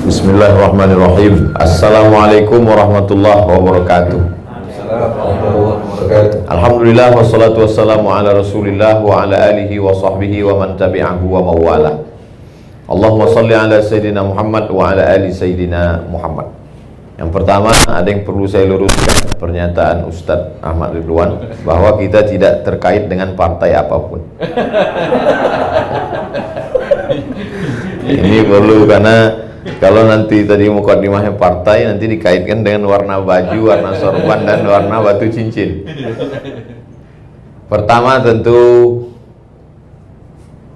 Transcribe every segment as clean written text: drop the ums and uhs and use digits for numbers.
Bismillahirrahmanirrahim. Assalamualaikum warahmatullahi wabarakatuh. Alhamdulillah wassalatu wassalamu ala rasulillah wa ala alihi wa sahbihi wa man tabi'ahu wa mawala. Allahumma salli ala Sayyidina Muhammad wa ala ali Sayyidina Muhammad. Yang pertama, ada yang perlu saya luruskan pernyataan Ustadz Ahmad Ridwan bahwa kita tidak terkait dengan partai apapun. Ini perlu, karena kalau nanti tadi mukadimahnya partai, nanti dikaitkan dengan warna baju, warna sorban, dan warna batu cincin. Pertama tentu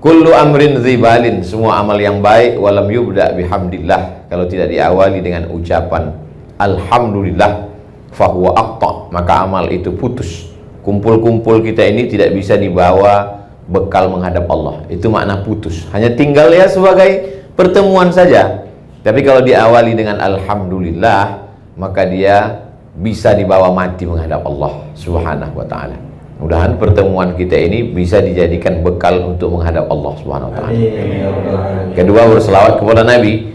kullu amrin zibalin, semua amal yang baik walam yubda bihamdillah, kalau tidak diawali dengan ucapan alhamdulillah fahuwa aqta, maka amal itu putus. Kumpul-kumpul kita ini tidak bisa dibawa bekal menghadap Allah, itu makna putus. Hanya tinggal ya sebagai pertemuan saja. Tapi kalau diawali dengan alhamdulillah, maka dia bisa dibawa mati menghadap Allah Subhanahu wa ta'ala. Mudah-mudahan pertemuan kita ini bisa dijadikan bekal untuk menghadap Allah Subhanahu wa ta'ala. Kedua, berselawat kepada Nabi,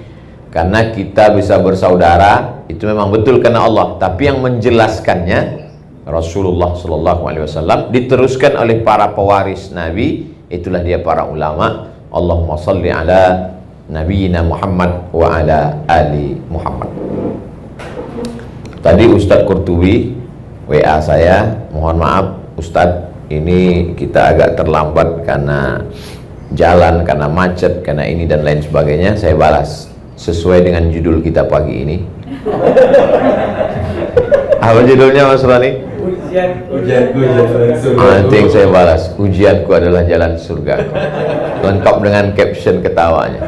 karena kita bisa bersaudara itu memang betul karena Allah, tapi yang menjelaskannya Rasulullah Sallallahu Alaihi Wasallam, diteruskan oleh para pewaris Nabi, itulah dia para ulama. Allahumma salli ala Nabiina Muhammad wa ala ali Muhammad. Tadi Ustadz Qurtubi WA saya, mohon maaf Ustadz, ini kita agak terlambat karena jalan, karena macet, karena ini dan lain sebagainya. Saya balas sesuai dengan judul kita pagi ini. Apa judulnya Mas Rani? Ujianku jalan surga. Nanti yang saya balas, ujianku adalah jalan surga. Lengkap dengan caption ketawanya.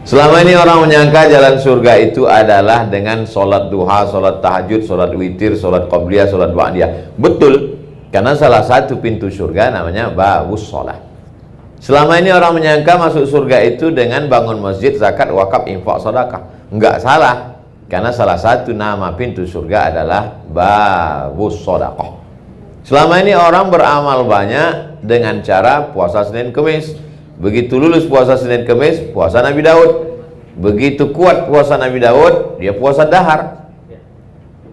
Selama ini orang menyangka jalan surga itu adalah dengan sholat duha, sholat tahajud, sholat witir, sholat qabliyah, sholat ba'diyah. Betul, karena salah satu pintu surga namanya babus sholat. Selama ini orang menyangka masuk surga itu dengan bangun masjid, zakat, wakaf, infak, sedekah. Enggak salah, karena salah satu nama pintu surga adalah babus sedekah. Selama ini orang beramal banyak dengan cara puasa Senin Kemis. Begitu lulus puasa Senin Kemis, puasa Nabi Daud. Begitu kuat puasa Nabi Daud, dia puasa dahar.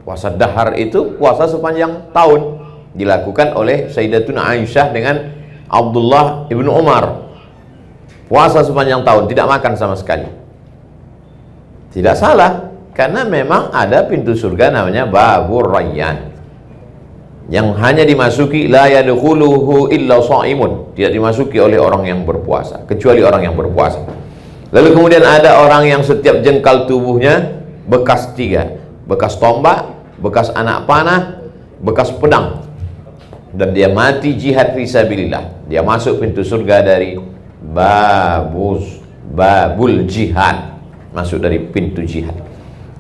Puasa dahar itu puasa sepanjang tahun, dilakukan oleh Sayyidatuna Aisyah dengan Abdullah ibnu Umar. Puasa sepanjang tahun, tidak makan sama sekali. Tidak salah, karena memang ada pintu surga namanya Babur Rayyan, yang hanya dimasuki la yadkhuluhu illa shaimun, tidak dimasuki oleh orang yang berpuasa, kecuali orang yang berpuasa. Lalu kemudian ada orang yang setiap jengkal tubuhnya bekas tiga, bekas tombak, bekas anak panah, bekas pedang, dan dia mati jihad fisabilillah. Dia masuk pintu surga dari babul jihad, masuk dari pintu jihad.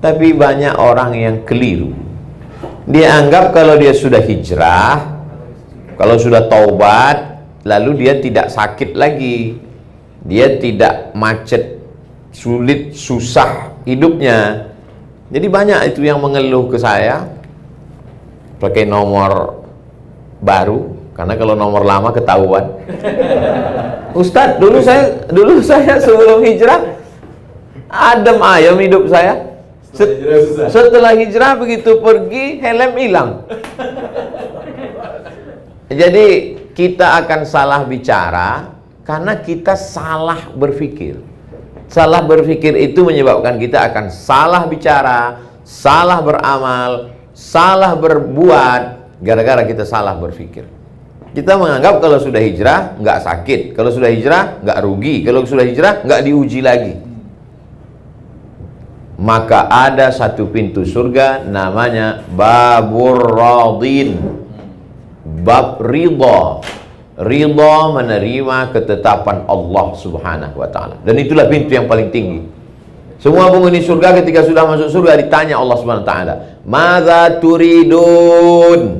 Tapi banyak orang yang keliru. Dia anggap kalau dia sudah hijrah, kalau sudah taubat, lalu dia tidak sakit lagi, dia tidak macet, sulit, susah hidupnya. Jadi banyak itu yang mengeluh ke saya pakai nomor baru, karena kalau nomor lama ketahuan. Ustadz, dulu saya sebelum hijrah adem ayem hidup saya. Setelah hijrah begitu pergi, helm hilang. Jadi kita akan salah bicara karena kita salah berpikir. Salah berpikir itu menyebabkan kita akan salah bicara, salah beramal, salah berbuat, gara-gara kita salah berpikir. Kita menganggap kalau sudah hijrah nggak sakit, kalau sudah hijrah nggak rugi, kalau sudah hijrah nggak diuji lagi. Maka ada satu pintu surga namanya Babur Radin, bab ridha, ridha menerima ketetapan Allah Subhanahu wa ta'ala. Dan itulah pintu yang paling tinggi. Semua penghuni surga ketika sudah masuk surga ditanya Allah Subhanahu wa ta'ala, "Madza turidun?"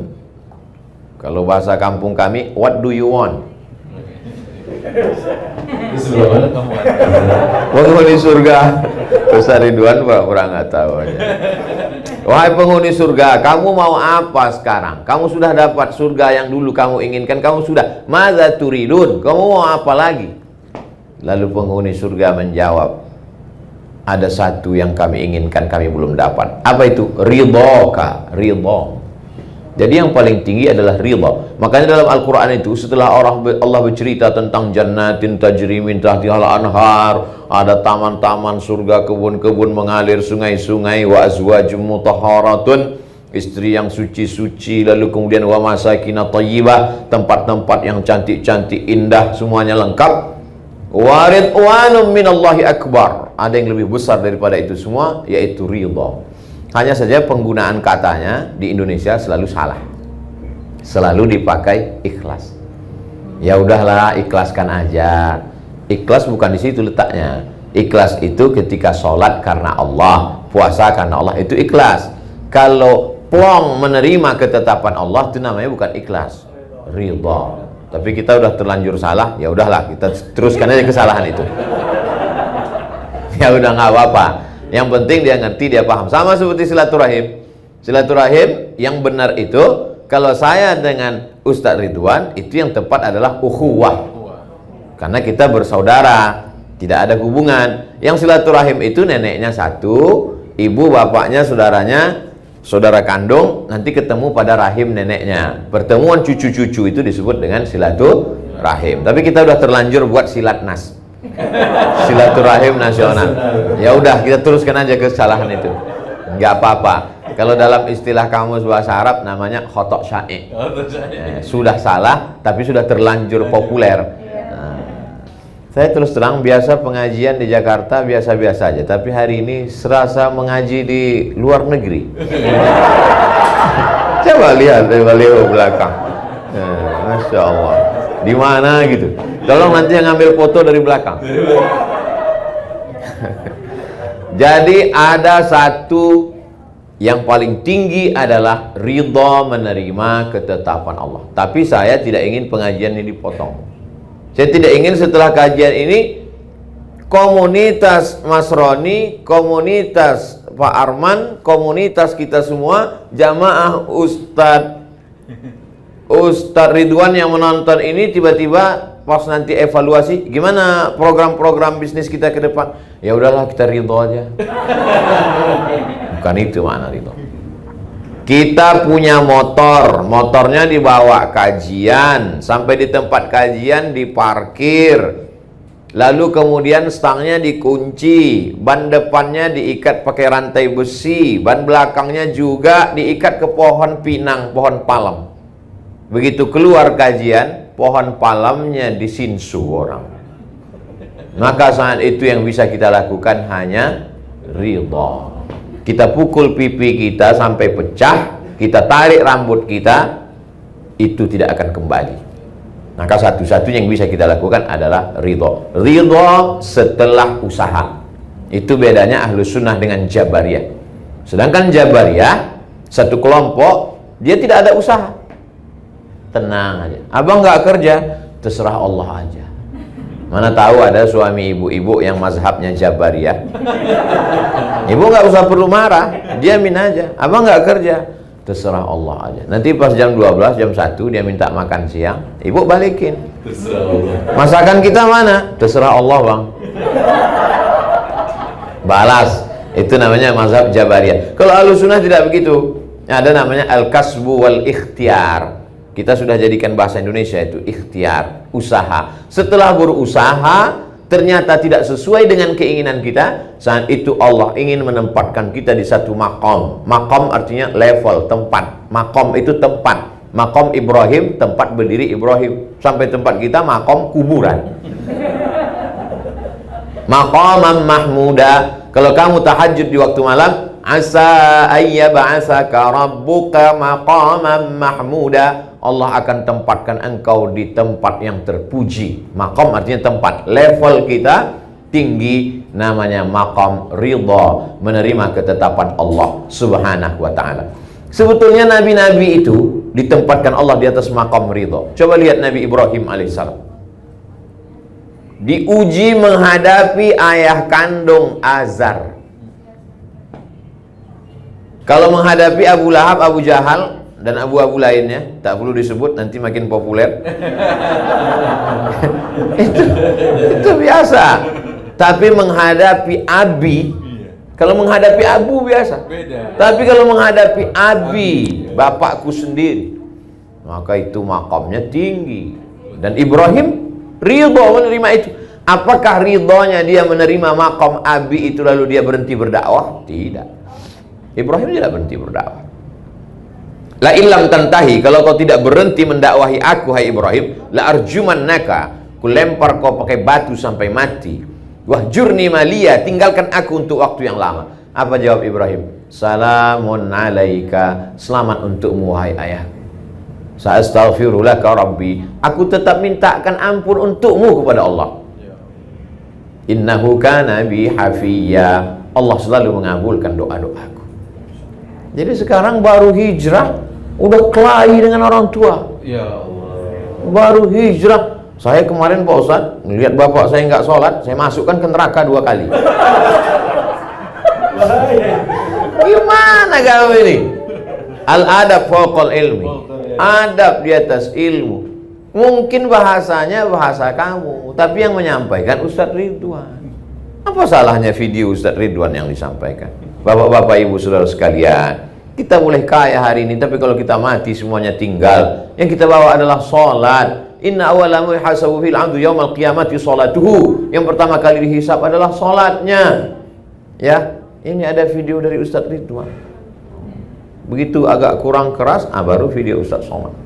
Kalau bahasa kampung kami, what do you want? Penghuni surga Ustaz Ridwan pura-pura nggak tahu aja. Wahai penghuni surga, kamu mau apa sekarang? Kamu sudah dapat surga yang dulu kamu inginkan, kamu sudah. Madza turidun? Kamu mau apa lagi? Lalu penghuni surga menjawab, ada satu yang kami inginkan, kami belum dapat. Apa itu? Ridhoka, ridho. Jadi yang paling tinggi adalah ridho. Makanya dalam Al-Quran itu setelah Allah bercerita tentang jannatin tajri min tahtihal anhar, ada taman-taman surga, kebun-kebun mengalir, sungai-sungai, wa azwajum mutahharatun, istri yang suci-suci, lalu kemudian wa masakin thayyibah, tempat-tempat yang cantik-cantik, indah, semuanya lengkap. Wa ridwanum minallahi akbar, ada yang lebih besar daripada itu semua, yaitu ridha. Hanya saja penggunaan katanya di Indonesia selalu salah, selalu dipakai ikhlas. Ya udahlah, ikhlaskan aja. Ikhlas bukan di situ letaknya. Ikhlas itu ketika sholat karena Allah, puasa karena Allah, itu ikhlas. Kalau plong menerima ketetapan Allah, itu namanya bukan ikhlas, ridha. Tapi kita udah terlanjur salah, ya udahlah, kita teruskan aja kesalahan itu. Ya udah, nggak apa-apa. Yang penting dia ngerti, dia paham. Sama seperti silaturahim. Silaturahim yang benar itu, kalau saya dengan Ustadz Ridwan, itu yang tepat adalah ukhuwah. Karena kita bersaudara, tidak ada hubungan. Yang silaturahim itu neneknya satu, ibu bapaknya saudaranya, saudara kandung, nanti ketemu pada rahim neneknya. Pertemuan cucu-cucu itu disebut dengan silaturahim. Tapi kita udah terlanjur buat silatnas, silaturahim nasional. Ya udah, kita teruskan aja kesalahan itu, nggak apa-apa. Kalau dalam istilah kamus bahasa Arab namanya khotok syai'. Sudah salah tapi sudah terlanjur populer. Saya terus terang, biasa pengajian di Jakarta biasa-biasa aja, tapi hari ini serasa mengaji di luar negeri. Coba lihat dari baliho belakang. Masya Allah. Di mana gitu? Tolong nanti yang ngambil foto dari belakang. Jadi ada satu yang paling tinggi adalah ridha, menerima ketetapan Allah. Tapi saya tidak ingin pengajian ini dipotong. Saya tidak ingin setelah kajian ini komunitas Mas Roni, komunitas Pak Arman, komunitas kita semua, jamaah Ustadz Ridwan yang menonton ini, tiba-tiba pas nanti evaluasi, gimana program-program bisnis kita ke depan? Ya udahlah, kita ridho aja. Bukan itu makna ridho. Kita punya motor, motornya dibawa kajian, sampai di tempat kajian diparkir, lalu kemudian stangnya dikunci, ban depannya diikat pakai rantai besi, ban belakangnya juga diikat ke pohon pinang, pohon palem. Begitu keluar kajian, pohon palemnya disinsu orang. Maka saat itu yang bisa kita lakukan hanya ridha. Kita pukul pipi kita sampai pecah, kita tarik rambut kita, itu tidak akan kembali. Maka satu-satunya yang bisa kita lakukan adalah ridho. Ridho setelah usaha. Itu bedanya Ahlus Sunnah dengan Jabariyah. Sedangkan Jabariyah, satu kelompok, dia tidak ada usaha. Tenang aja. Abang nggak kerja, terserah Allah aja. Mana tahu ada suami ibu-ibu yang mazhabnya Jabariyah. Ibu nggak usah perlu marah, diamin aja. Abang nggak kerja, terserah Allah aja. Nanti pas jam 12, jam 1 dia minta makan siang, ibu balikin. Masakan kita mana? Terserah Allah, bang. Balas. Itu namanya mazhab Jabariyah. Kalau Ahlus Sunnah tidak begitu. Ada namanya al-kasbu wal ikhtiar. Kita sudah jadikan bahasa Indonesia itu ikhtiar, usaha. Setelah berusaha ternyata tidak sesuai dengan keinginan kita, saat itu Allah ingin menempatkan kita di satu makom. Makom artinya level, tempat. Makom itu tempat. Makom Ibrahim, tempat berdiri Ibrahim. Sampai tempat kita makom kuburan. Maqaman mahmuda. Kalau kamu tahajud di waktu malam, asa ayyab'asaka rabbuka maqaman mahmuda. Allah akan tempatkan engkau di tempat yang terpuji. Maqam artinya tempat. Level kita tinggi, namanya maqam ridha, menerima ketetapan Allah Subhanahu wa ta'ala. Sebetulnya nabi-nabi itu ditempatkan Allah di atas maqam ridha. Coba lihat Nabi Ibrahim alaihissalam. Diuji menghadapi ayah kandung Azar. Kalau menghadapi Abu Lahab, Abu Jahal, dan abu-abu lainnya, tak perlu disebut, nanti makin populer. itu biasa. Tapi menghadapi Abi Kalau menghadapi Abu biasa. Beda. Tapi kalau menghadapi Abi, bapakku sendiri, maka itu makamnya tinggi. Dan Ibrahim ridho menerima itu. Apakah ridhonya dia menerima makam Abi itu lalu dia berhenti berdakwah? Tidak. Ibrahim tidak berhenti berdakwah. La illam tantahi, kalau kau tidak berhenti mendakwahi aku hai Ibrahim, la arjumannaka, ku lempar kau pakai batu sampai mati. Wahjurni maliya, tinggalkan aku untuk waktu yang lama. Apa jawab Ibrahim? Salamun alaika, selamat untukmu wahai ayah. Sa'astaghfiru laka rabbi, aku tetap mintakan ampun untukmu kepada Allah. Innahu kana bi hafiyya, Allah selalu mengabulkan doa-doaku. Jadi sekarang baru hijrah udah kelahi dengan orang tua. Ya Allah. Baru hijrah. Saya kemarin Pak Ustadz melihat bapak saya nggak sholat, saya masukkan ke neraka 2 kali. Gimana kau ini? Al-adab fawqal ilmi, adab di atas ilmu. Mungkin bahasanya bahasa kamu, tapi yang menyampaikan Ustadz Ridwan. Apa salahnya video Ustadz Ridwan yang disampaikan? Bapak-bapak, ibu, saudara sekalian, kita boleh kaya hari ini, tapi kalau kita mati semuanya tinggal. Yang kita bawa adalah sholat. Inna awala muhasabu fil abdu yaumal qiyamati sholatuhu. Yang pertama kali dihisab adalah sholatnya. Ya, ini ada video dari Ustadz Ridwan. Begitu agak kurang keras, baru video Ustadz Somad.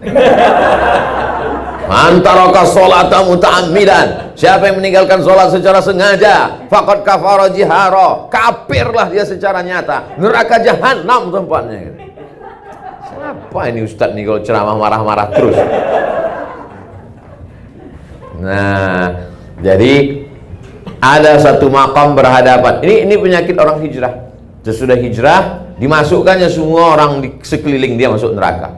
Mantaraka sholata muta'ammidan, siapa yang meninggalkan sholat secara sengaja, faqad kafara jihara, kafirlah dia secara nyata, neraka jahanam tempatnya. Siapa ini Ustadz nih kalau ceramah marah-marah terus? Nah, jadi ada satu makam berhadapan. Ini penyakit orang hijrah. Sesudah hijrah, dimasukkannya semua orang di sekeliling dia masuk neraka.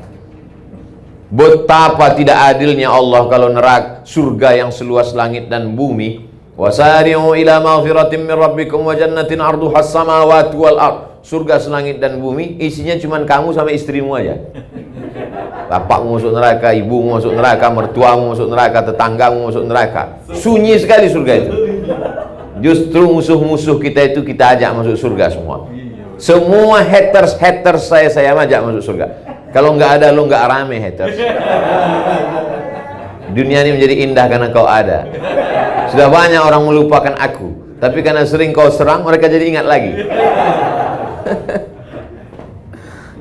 Betapa tidak adilnya Allah kalau neraka surga yang seluas langit dan bumi. Wasari'u ila maghfiratin min rabbikum wa jannatin 'arduhas samawati wal ard. Surga selangit dan bumi, isinya cuma kamu sama istrimu aja. Bapakmu masuk neraka, ibumu masuk neraka, mertuamu masuk neraka, tetanggamu masuk neraka. Sunyi sekali surga itu. Justru musuh-musuh kita itu kita ajak masuk surga semua. Semua haters saya ajak masuk surga. Kalau nggak ada lo nggak rame haters. Dunia ini menjadi indah karena kau ada. Sudah banyak orang melupakan aku, tapi karena sering kau serang mereka jadi ingat lagi.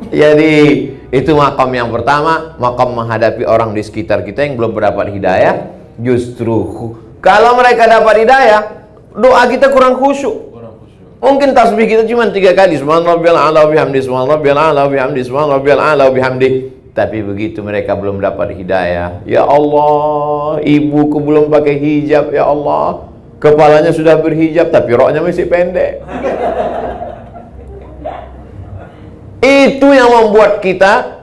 Jadi itu makam yang pertama, makam menghadapi orang di sekitar kita yang belum mendapat hidayah. Justru kalau mereka dapat hidayah, doa kita kurang khusyuk. Mungkin tasbih kita cuma 3 kali, subhanarabbiyal a'la wa bihamdi, subhanarabbiyal a'la wa bihamdi, subhanarabbiyal a'la wa bihamdi. Tapi begitu mereka belum dapat hidayah, ya Allah, ibuku belum pakai hijab, ya Allah, kepalanya sudah berhijab tapi roknya masih pendek. Itu yang membuat kita,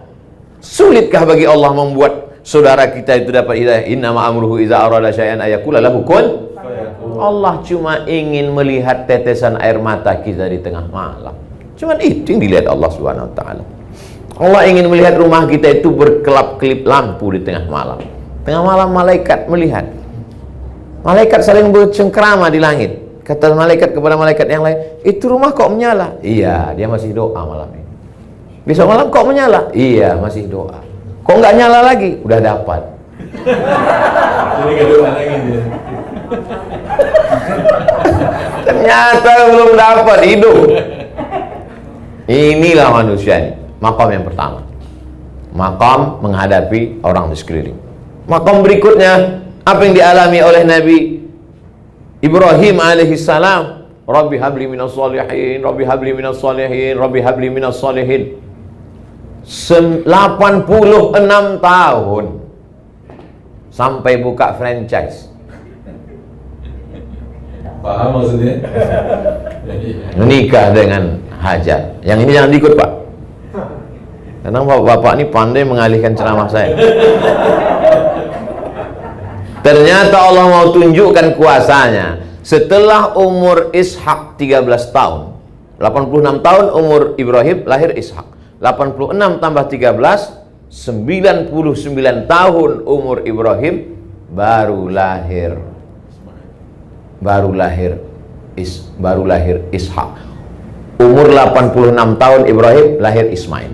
sulitkah bagi Allah membuat saudara kita itu dapat hidayah? Innama amruhu iza arada syai'an ayaqula lahu kun. Allah cuma ingin melihat tetesan air mata kita di tengah malam. Cuma itu yang dilihat Allah Subhanahu wa taala. Allah ingin melihat rumah kita itu berkelap-kelip lampu di tengah malam. Tengah malam malaikat melihat. Malaikat saling bercengkrama di langit. Kata malaikat kepada malaikat yang lain, "Itu rumah kok menyala?" "Iya, dia masih doa malam ini." "Besok malam kok menyala?" "Iya, masih doa." "Kok nggak nyala lagi?" "Udah dapat." Jadi kedua lagi dia. Ternyata belum dapat hidup. Inilah manusia ini. Makam yang pertama, makam menghadapi orang di sekeliling. Makam berikutnya, apa yang dialami oleh Nabi Ibrahim alaihissalam, Rabbi habli minas salihin, Rabbi habli minas salihin, Rabbi habli minas salihin. 86 tahun sampai buka franchise. Paham maksudnya? Menikah dengan Hajar. Yang ini jangan diikut, Pak. Karena bapak ini pandai mengalihkan ceramah saya. Ternyata Allah mau tunjukkan kuasanya. Setelah umur Ishak 13 tahun, 86 tahun umur Ibrahim, lahir Ishak. 86 tambah 13, 99 tahun umur Ibrahim, baru lahir Ishak. Umur 86 tahun Ibrahim, lahir Ismail.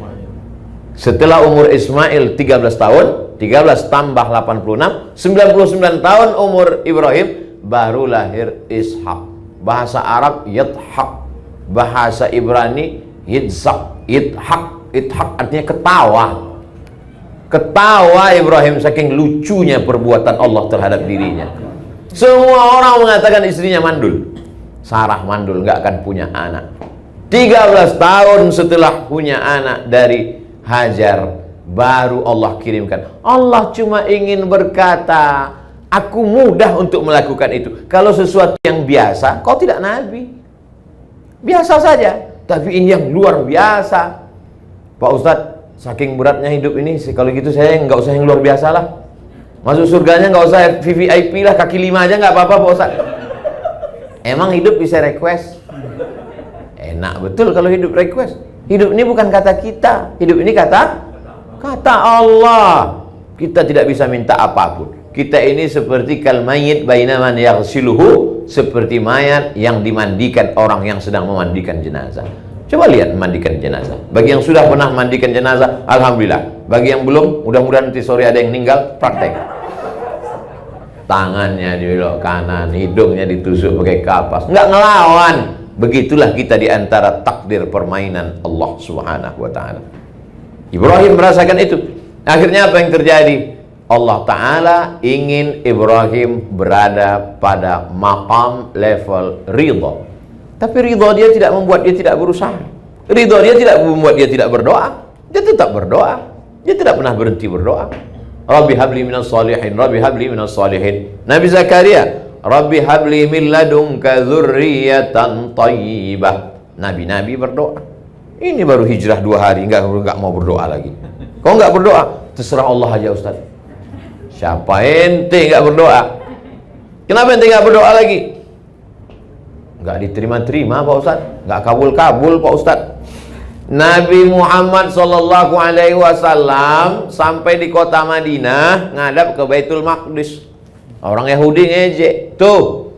Setelah umur Ismail 13 tahun, 13 tambah 86, 99 tahun umur Ibrahim, baru lahir Ishak. Bahasa Arab Yidhak, bahasa Ibrani Yitzhak. Idhak artinya ketawa. Ketawa Ibrahim saking lucunya perbuatan Allah terhadap dirinya. Semua orang mengatakan istrinya mandul. Sarah mandul, nggak akan punya anak. 13 tahun setelah punya anak dari Hajar, baru Allah kirimkan. Allah cuma ingin berkata, aku mudah untuk melakukan itu. Kalau sesuatu yang biasa, kau tidak nabi. Biasa saja. Tapi ini yang luar biasa. Pak Ustadz, saking beratnya hidup ini, kalau gitu saya nggak usah yang luar biasa lah. Masuk surganya nggak usah VVIP lah, kaki 5 aja nggak apa-apa Pak Ustadz. Emang hidup bisa request? Enak betul kalau hidup request. Hidup ini bukan kata kita, hidup ini kata Allah. Kita tidak bisa minta apapun. Kita ini seperti kal mayyit baina man yaghsiluhu, seperti mayat yang dimandikan orang yang sedang memandikan jenazah. Coba lihat memandikan jenazah. Bagi yang sudah pernah memandikan jenazah, alhamdulillah. Bagi yang belum, mudah-mudahan nanti sore ada yang meninggal, praktek. Tangannya dibelok kanan, hidungnya ditusuk pakai kapas, nggak ngelawan. Begitulah kita di antara takdir permainan Allah Subhanahu wa ta'ala. Ibrahim merasakan itu. Akhirnya apa yang terjadi? Allah Ta'ala ingin Ibrahim berada pada maqam level ridha. Tapi ridha dia tidak membuat dia tidak berusaha. Ridha dia tidak membuat dia tidak berdoa. Dia tetap berdoa. Dia tidak pernah berhenti berdoa. Rabbi habli minas salihin, Rabbi habli minas salihin. Nabi Zakaria, Rabbi habli min ladunka dzurriyyatan thayyibah. Nabi-nabi berdoa. Ini baru hijrah 2 hari, enggak mau berdoa lagi. Kau enggak berdoa? Terserah Allah aja Ustaz. Siapa ente enggak berdoa? Kenapa ente enggak berdoa lagi? Enggak diterima-terima Pak Ustaz, enggak kabul-kabul Pak Ustaz. Nabi Muhammad sallallahu alaihi wasallam sampai di kota Madinah ngadap ke Baitul Maqdis. Orang Yahudi ngejek. Tuh.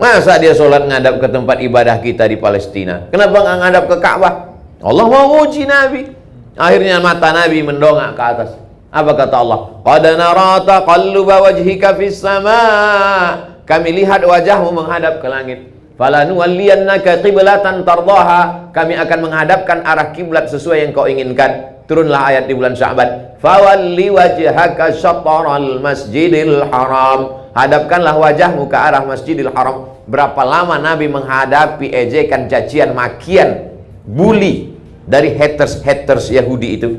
Masa dia sholat ngadap ke tempat ibadah kita di Palestina? Kenapa nggak ngadap ke Ka'bah? Allah mau uji Nabi. Akhirnya mata Nabi mendongak ke atas. Apa kata Allah? Qad nara taqalluba wajhika fis sama'. Kami lihat wajahmu menghadap ke langit. Falanuwalliyannaka qiblatan tardaha. Kami akan menghadapkan arah kiblat sesuai yang kau inginkan. Turunlah ayat di bulan Sya'ban. Fawalli wajhaka syatral masjidil haram. Hadapkanlah wajahmu ke arah Masjidil Haram. Berapa lama Nabi menghadapi ejekan, cacian, makian, bully dari haters Yahudi itu?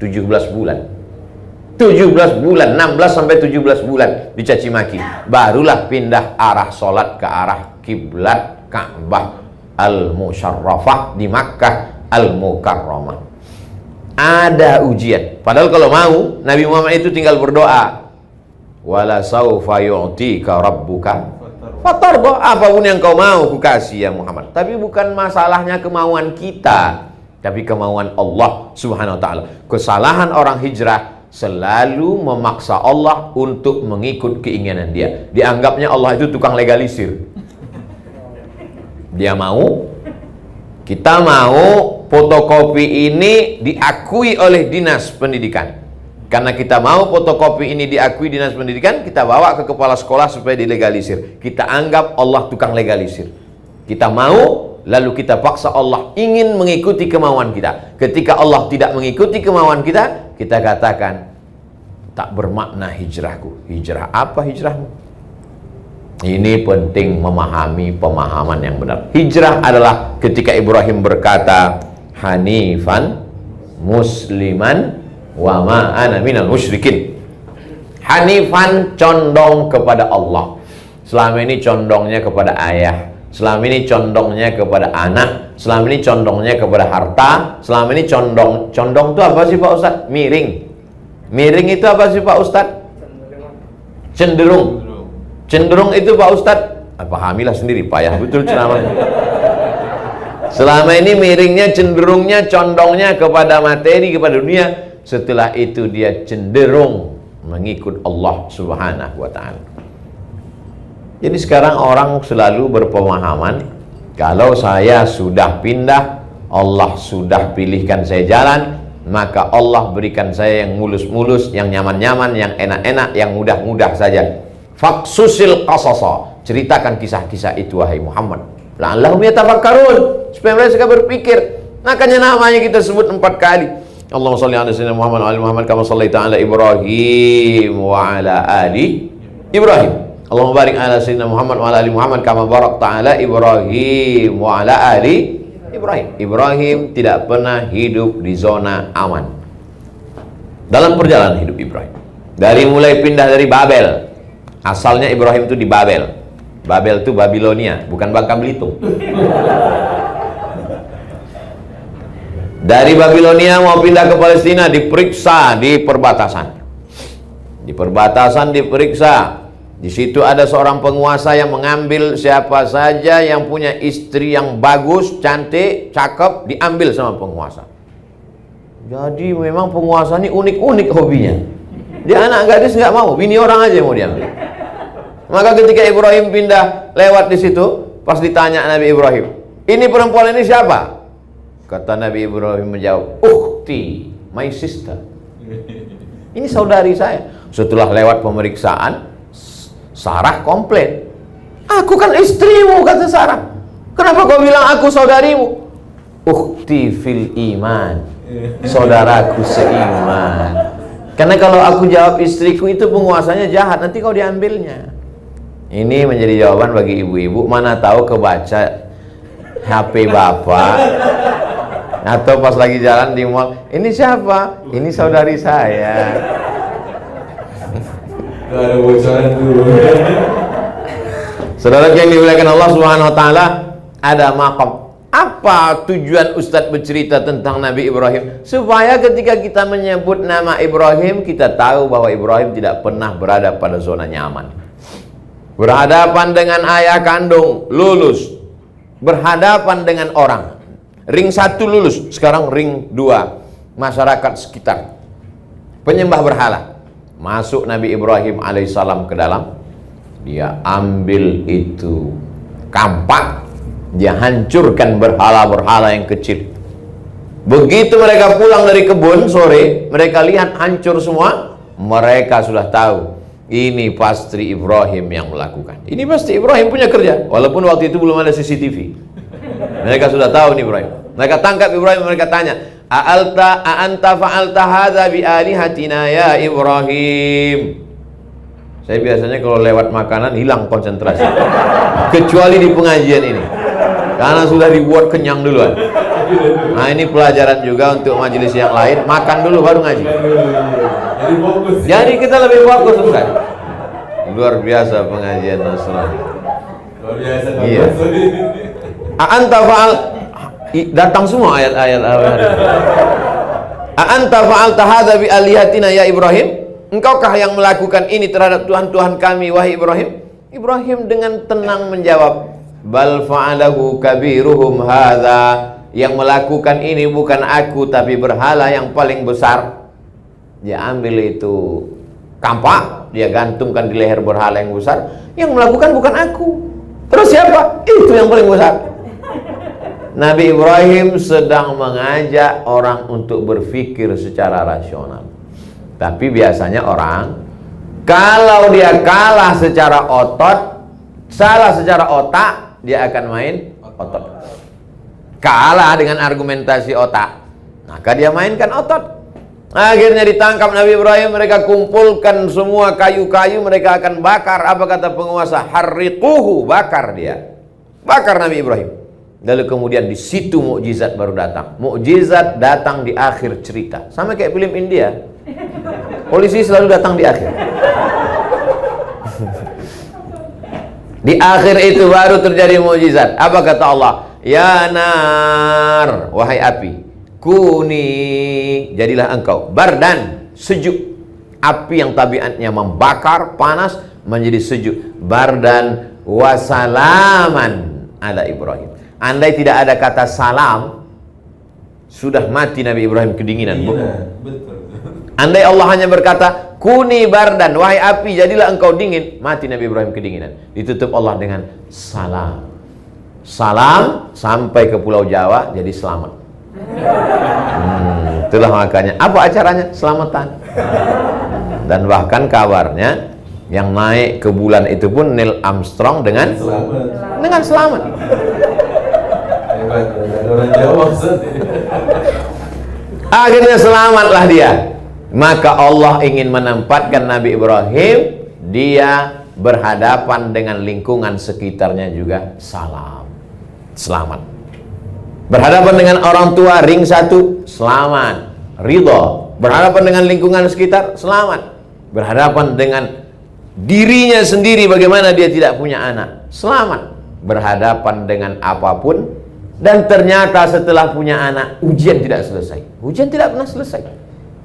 17 bulan. 17 bulan, 16 sampai 17 bulan dicaci maki. Barulah pindah arah sholat ke arah kiblat Ka'bah Al-Musyarrafah di Makkah Al-Mukarramah. Ada ujian. Padahal kalau mau, Nabi Muhammad itu tinggal berdoa. Wala saufa yu'tika rabbuka fatarda. Apapun yang kau mau ku kasih ya Muhammad. Tapi bukan masalahnya kemauan kita, tapi kemauan Allah Subhanahu wa ta'ala. Kesalahan orang hijrah selalu memaksa Allah untuk mengikut keinginan dia. Dianggapnya Allah itu tukang legalisir. Dia mau, kita mau fotokopi ini diakui oleh dinas pendidikan. Karena kita mau fotokopi ini diakui dinas pendidikan, kita bawa ke kepala sekolah supaya dilegalisir. Kita anggap Allah tukang legalisir. Kita mau, lalu kita paksa Allah ingin mengikuti kemauan kita. Ketika Allah tidak mengikuti kemauan kita, kita katakan, tak bermakna hijrahku. Hijrah apa hijrahmu? Ini penting memahami pemahaman yang benar. Hijrah adalah ketika Ibrahim berkata, Hanifan musliman wa ma ana minal musyrikin. Hanifan condong kepada Allah. Selama ini condongnya kepada ayah, selama ini condongnya kepada anak, selama ini condongnya kepada harta, selama ini condong itu apa sih Pak Ustadz? Miring. Miring itu apa sih Pak Ustadz? Cenderung. Cenderung itu Pak Ustadz, pahamilah sendiri, payah betul ceramahnya. Selama ini miringnya, cenderungnya, condongnya kepada materi, kepada dunia. Setelah itu dia cenderung mengikut Allah Subhanahu wa ta'ala. Jadi sekarang orang selalu berpemahaman Kalau saya sudah pindah, Allah sudah pilihkan saya jalan, maka Allah berikan saya yang mulus-mulus, yang nyaman-nyaman, yang enak-enak, yang mudah-mudah saja. Faksusil qasasa, ceritakan kisah-kisah itu wahai Muhammad. La'allahum yatafakkarun, supaya mereka berpikir. Makanya namanya kita sebut 4 kali. Allahumma shalli ala sayyidina Muhammad wa ali Muhammad kama shallaita ala Ibrahim wa ala ali Ibrahim. Allahumma barik ala sayyidina Muhammad wa ala ali Muhammad kama barakta ala Ibrahim wa ala ali Ibrahim. Ibrahim tidak pernah hidup di zona aman dalam perjalanan hidup Ibrahim. Dari mulai pindah dari Babel. Asalnya Ibrahim itu di Babel. Babel itu Babilonia, bukan Bangka Belitung. Dari Babilonia mau pindah ke Palestina, diperiksa di perbatasan. Di perbatasan diperiksa. Di situ ada seorang penguasa yang mengambil siapa saja yang punya istri yang bagus, cantik, cakep, diambil sama penguasa. Jadi memang penguasa ini unik-unik hobinya. Dia anak gadis nggak mau, bini orang aja yang mau diambil. Maka ketika Ibrahim pindah lewat di situ, pas ditanya Nabi Ibrahim, ini perempuan ini siapa? Kata Nabi Ibrahim menjawab, ukhti, my sister. Ini saudari saya. Setelah lewat pemeriksaan, Sarah komplain. Aku kan istrimu, kata Sarah. Kenapa kau bilang aku saudarimu? Ukhti fil iman, saudaraku seiman. Karena kalau aku jawab istriku itu penguasanya jahat, nanti kau diambilnya. Ini menjadi jawaban bagi ibu-ibu. Mana tahu kebaca HP bapak, atau pas lagi jalan di mall, ini siapa? Ini saudari saya. Gak ada bocoran dulu. Saudara yang dimuliakan Allah Subhanahu wa taala, ada maqam. Apa tujuan Ustadz bercerita tentang Nabi Ibrahim? Supaya ketika kita menyebut nama Ibrahim, kita tahu bahwa Ibrahim tidak pernah berada pada zona nyaman. Berhadapan dengan ayah kandung, lulus. Berhadapan dengan orang, ring 1 lulus, sekarang ring 2, masyarakat sekitar, penyembah berhala. Masuk Nabi Ibrahim alaihissalam ke dalam, dia ambil itu kampak, dia hancurkan berhala-berhala yang kecil. Begitu mereka pulang dari kebun sore, mereka lihat hancur semua, mereka sudah tahu ini pasti Ibrahim yang melakukan. Ini pasti Ibrahim punya kerja. Walaupun waktu itu belum ada CCTV. Mereka sudah tahu nih Ibrahim. Mereka tangkap Ibrahim, mereka tanya, a'anta fa'alta hadza bi alihatina ya Ibrahim. Saya biasanya kalau lewat makanan hilang konsentrasi. Kecuali di pengajian ini. Karena sudah dibuat kenyang duluan. Nah, ini pelajaran juga untuk majelis yang lain, makan dulu baru ngaji. Jadi fokus. Jadi kita lebih fokus, Ustaz. Luar biasa pengajian Nasrani. Luar biasa. Iya. A'anta fa'al, datang semua ayat-ayat. A'anta fa'alta hadza bi alihatina ya Ibrahim? Engkaukah yang melakukan ini terhadap Tuhan-Tuhan kami wahai Ibrahim? Ibrahim dengan tenang menjawab, bal fa'alahu kabiruhum hadza. Yang melakukan ini bukan aku, tapi berhala yang paling besar. Dia ambil itu kampak, dia gantungkan di leher berhala yang besar. Yang melakukan bukan aku. Terus siapa? Itu yang paling besar. Nabi Ibrahim sedang mengajak orang untuk berpikir secara rasional. Tapi biasanya orang, kalau dia kalah secara otot, salah secara otak, dia akan main otot. Kalah dengan argumentasi otak, maka dia mainkan otot. Akhirnya ditangkap Nabi Ibrahim. Mereka kumpulkan semua kayu-kayu, mereka akan bakar. Apa kata penguasa? Harriquhu, bakar dia. Bakar Nabi Ibrahim. Lalu kemudian di situ mukjizat baru datang. Mukjizat datang di akhir cerita. Sama kayak film India. Polisi selalu datang di akhir. Di akhir itu baru terjadi mukjizat. Apa kata Allah? Ya nar, wahai api, kuni, jadilah engkau bardan, sejuk. Api yang tabiatnya membakar, panas, menjadi sejuk. Bardan wasalaman ala Ibrahim. Andai tidak ada kata salam, sudah mati Nabi Ibrahim kedinginan. Betul. Andai Allah hanya berkata, kuni bardan, wahai api, jadilah engkau dingin, mati Nabi Ibrahim kedinginan. Ditutup Allah dengan salam. salam sampai ke Pulau Jawa jadi selamat. Itulah makanya. Apa acaranya? Selamatan. Dan bahkan kabarnya yang naik ke bulan itu pun Neil Armstrong dengan selamat. Hebat, ada orang Jawa Ustaz. Akhirnya selamatlah dia. Maka Allah ingin menempatkan Nabi Ibrahim, dia berhadapan dengan lingkungan sekitarnya juga selamat. Berhadapan dengan orang tua, ring satu, selamat, ridho. Berhadapan dengan lingkungan sekitar, selamat. Berhadapan dengan dirinya sendiri, bagaimana dia tidak punya anak, selamat. Berhadapan dengan apapun, dan ternyata setelah punya anak, ujian tidak selesai. Ujian tidak pernah selesai.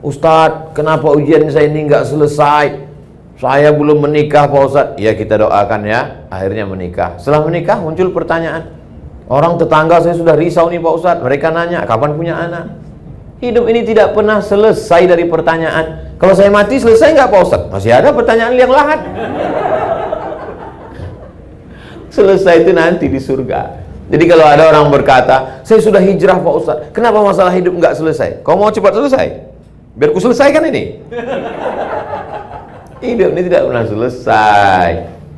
Ustadz, kenapa ujian saya ini nggak selesai? Saya belum menikah Pak Ustadz. Ya, kita doakan ya, akhirnya menikah. Setelah menikah muncul pertanyaan. Orang tetangga saya sudah risau nih Pak Ustadz. Mereka nanya, kapan punya anak? Hidup ini tidak pernah selesai dari pertanyaan. Kalau saya mati selesai nggak Pak Ustadz? Masih ada pertanyaan yang lahat. Selesai itu nanti di surga. Jadi kalau ada orang berkata, saya sudah hijrah Pak Ustadz, kenapa masalah hidup nggak selesai? Kau mau cepat selesai? Biar ku selesaikan ini. Hidup ini tidak pernah selesai.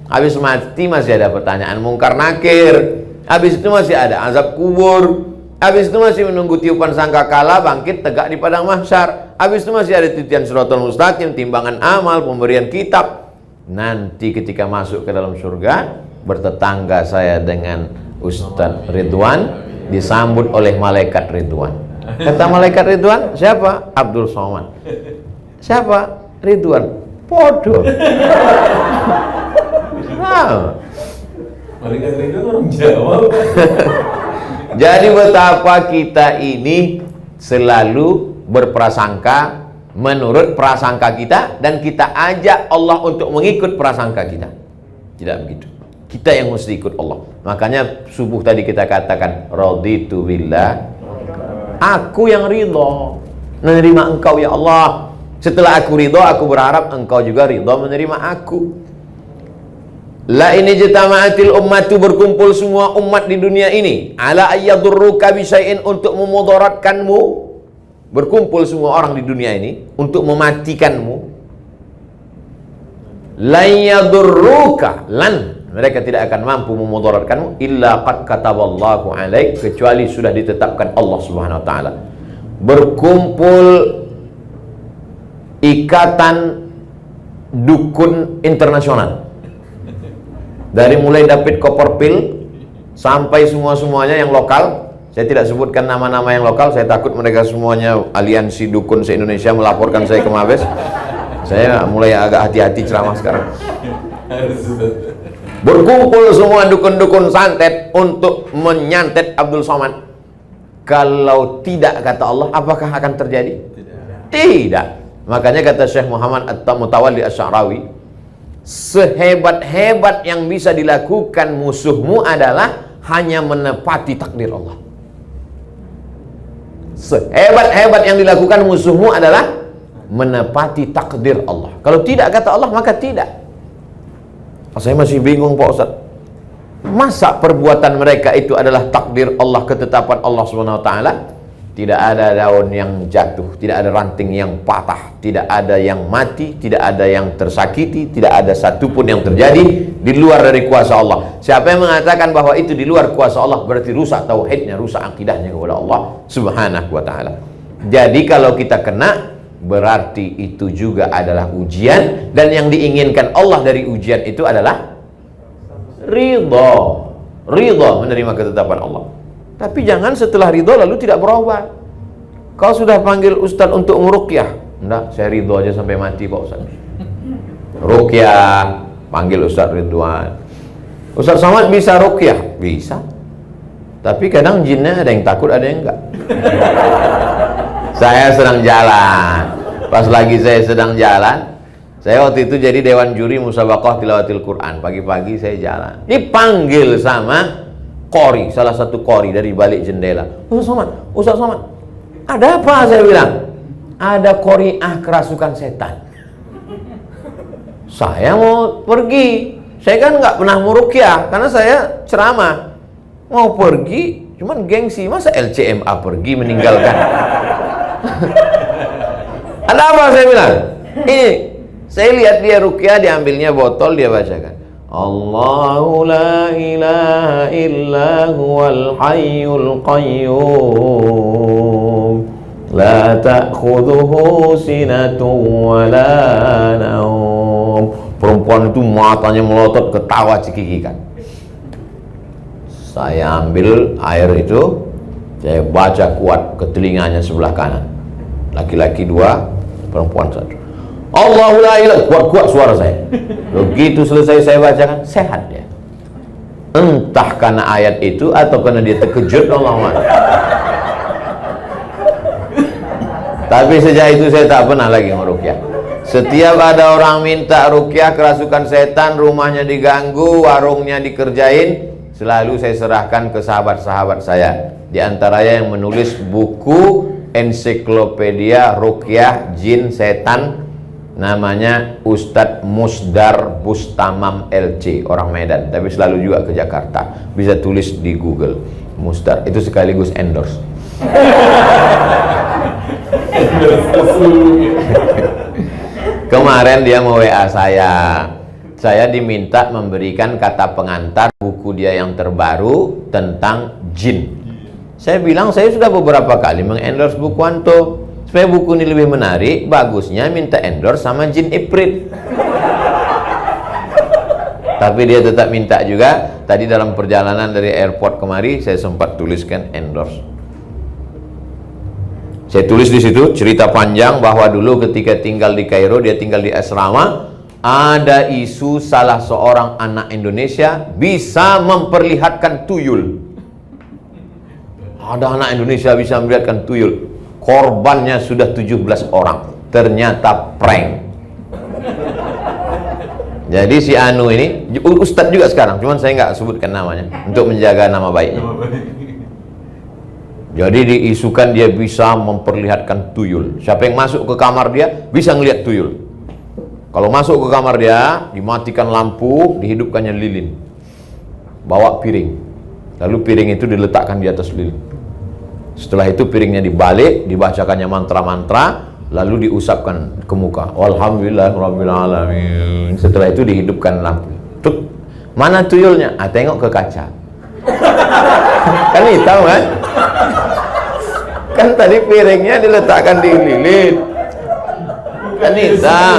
Habis mati masih ada pertanyaan mungkar nakir. Habis itu masih ada azab kubur. Habis itu masih menunggu tiupan sangkakala bangkit tegak di padang mahsyar. Habis itu masih ada titian siratal mustaqim, timbangan amal, pemberian kitab. Nanti ketika masuk ke dalam surga, bertetangga saya dengan Ustadz Ridwan, disambut oleh malaikat Ridwan. Kata malaikat Ridwan, siapa? Abdul Somad. Siapa? Ridwan. Podo. Nah. Malaikat Ridwan orang Jawa. Jadi betapa kita ini selalu berprasangka menurut prasangka kita, dan kita ajak Allah untuk mengikut prasangka kita. Tidak begitu. Kita yang mesti ikut Allah. Makanya subuh tadi kita katakan raditu billah. Aku yang ridho menerima engkau ya Allah. Setelah aku ridho, aku berharap engkau juga ridho menerima aku. La ini jitama'atil ummatu, berkumpul semua umat di dunia ini, ala ayyadurruka bisyai'in, untuk memudaratkanmu. Berkumpul semua orang di dunia ini untuk mematikanmu. La yadurruka, mereka tidak akan mampu memudaratkanmu illa qad kataballahu alaik, kecuali sudah ditetapkan Allah Subhanahu wa taala. Berkumpul ikatan dukun internasional. Dari mulai David Copperfield sampai semua-semuanya yang lokal. Saya tidak sebutkan nama-nama yang lokal, saya takut mereka semuanya aliansi dukun se-Indonesia melaporkan saya ke Mabes. Saya mulai agak hati-hati ceramah sekarang. Berkumpul semua dukun-dukun santet untuk menyantet Abdul Somad. Kalau tidak, kata Allah, apakah akan terjadi? Tidak. Makanya kata Syekh Muhammad At-Mutawalli Asy-Sya'rawi, sehebat-hebat yang bisa dilakukan musuhmu adalah hanya menepati takdir Allah. Sehebat-hebat yang dilakukan musuhmu adalah menepati takdir Allah. Kalau tidak, kata Allah, maka tidak. Saya masih bingung Pak Ustaz. Masa perbuatan mereka itu adalah takdir Allah, ketetapan Allah Subhanahu wa taala? Tidak ada daun yang jatuh, tidak ada ranting yang patah, tidak ada yang mati, tidak ada yang tersakiti, tidak ada satupun yang terjadi di luar dari kuasa Allah. Siapa yang mengatakan bahwa itu di luar kuasa Allah, berarti rusak tauhidnya, rusak akidahnya kepada Allah Subhanahu wa taala. Jadi kalau kita kena, berarti itu juga adalah ujian, dan yang diinginkan Allah dari ujian itu adalah ridho menerima ketetapan Allah. Tapi jangan setelah ridho lalu tidak berubah. Kau sudah panggil ustaz untuk meruqyah, enggak, saya ridho aja sampai mati Pak Ustaz. Ruqyah, panggil Ustaz Ridwan. Ustaz Somad bisa ruqyah? Bisa. Tapi kadang jinnya ada yang takut, ada yang enggak. Saya sedang jalan. Pas lagi saya sedang jalan, saya waktu itu jadi dewan juri musabaqah tilawatil Quran. Pagi-pagi saya jalan, dipanggil sama qori, salah satu qori dari balik jendela. Ustaz Somad, ada apa? Saya bilang, ada qori'ah kerasukan setan. Saya mau pergi. Saya kan nggak pernah meruqyah karena saya ceramah. mau pergi, cuman gengsi, masa LCMA pergi meninggalkan. Ada apa, saya bilang? Ini, saya lihat dia ruqyah, diambilnya botol, dia bacakan. Allahu la ilaha illa huwal hayyul qayyum la ta'khudhuhu sinatun wa la naum. Perempuan itu matanya melotot, ketawa cekikikan. Saya ambil air itu, saya baca kuat ke telinganya sebelah kanan. Laki-laki 2, perempuan 1. Allahu la ilaha, kuat-kuat suara saya. Begitu selesai saya bacakan, sehat dia. Entah karena ayat itu atau karena dia terkejut, Allah maaf. Tapi sejak itu saya tak pernah lagi meruqyah. Setiap ada orang minta ruqyah kerasukan setan, rumahnya diganggu, warungnya dikerjain, selalu saya serahkan ke sahabat-sahabat saya. Di antaranya yang menulis buku ensiklopedia ruqyah jin setan, namanya Ustadz Musdar Bustamam LC, orang Medan, tapi selalu juga ke Jakarta. Bisa tulis di Google Musdar, itu sekaligus endorse. Kemarin dia mau WA saya diminta memberikan kata pengantar buku dia yang terbaru tentang jin. Saya bilang saya sudah beberapa kali mengendorse buku antum. Supaya buku ini lebih menarik, bagusnya minta endorse sama jin Ifrit. Tapi dia tetap minta juga. Tadi dalam perjalanan dari airport kemari, saya sempat tuliskan endorse. Saya tulis di situ cerita panjang bahwa dulu ketika tinggal di Kairo, dia tinggal di asrama, ada isu salah seorang anak Indonesia bisa memperlihatkan tuyul. Ada anak Indonesia bisa memperlihatkan tuyul. Korbannya sudah 17 orang. Ternyata prank. Jadi si Anu ini ustadz juga sekarang, cuman saya nggak sebutkan namanya untuk menjaga nama baiknya. Jadi diisukan dia bisa memperlihatkan tuyul. Siapa yang masuk ke kamar dia bisa ngelihat tuyul. Kalau masuk ke kamar dia, dimatikan lampu, dihidupkannya lilin. Bawa piring. Lalu piring itu diletakkan di atas lilin. Setelah itu piringnya dibalik, dibacakannya mantra-mantra, lalu diusapkan ke muka. Alhamdulillahirabbil alamin. Setelah itu dihidupkan lampu. Tuk, mana tuyulnya? Ah, tengok ke kaca. Kan hitam kan? Kan tadi piringnya diletakkan di lilin. Kan hitam.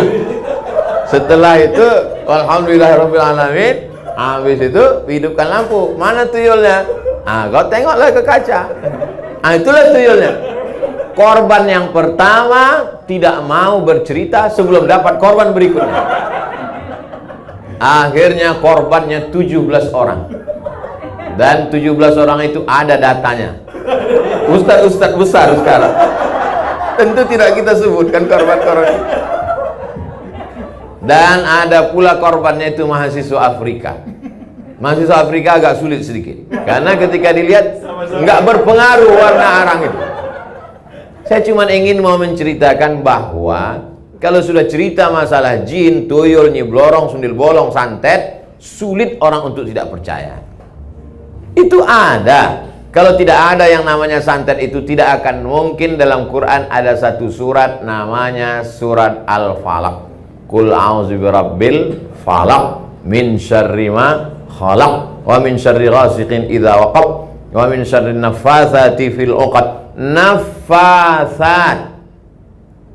Setelah itu alhamdulillahirabbil alamin, habis itu hidupkan lampu. Mana tuyulnya? Ah, kau tengoklah ke kaca. Ah, itulah tuyulnya. Korban yang pertama tidak mau bercerita sebelum dapat korban berikutnya. Akhirnya korbannya 17 orang. Dan 17 orang itu ada datanya. Ustadz-ustadz besar sekarang. Tentu tidak kita sebutkan korban-korban. Dan ada pula korbannya itu mahasiswa Afrika. Mahasiswa Afrika agak sulit sedikit, karena ketika dilihat nggak berpengaruh warna arang itu. Saya cuma ingin mau menceritakan bahwa kalau sudah cerita masalah jin, tuyul, nyi blorong, sundil bolong, santet, sulit orang untuk tidak percaya. Itu ada. Kalau tidak ada yang namanya santet itu, tidak akan mungkin dalam Quran ada satu surat namanya surat Al-Falaq. Qul a'udzu birabbil falaq min syarri ma khalaq wa min syarri ghasiqin idza waqab wa min syarri naffatsati fil 'uqad.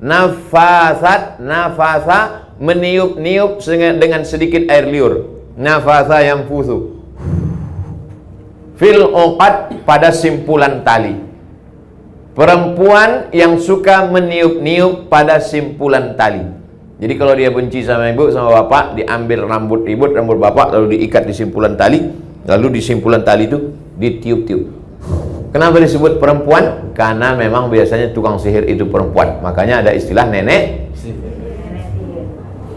Naffasat, nafasa, meniup-niup dengan sedikit air liur. Nafasa yang fusu fil 'uqad, pada simpulan tali. Perempuan yang suka meniup-niup pada simpulan tali. Jadi kalau dia benci sama ibu, sama bapak, diambil rambut ibu, rambut bapak, lalu diikat di simpulan tali, lalu di simpulan tali itu ditiup-tiup. Kenapa disebut perempuan? Karena memang biasanya tukang sihir itu perempuan. Makanya ada istilah nenek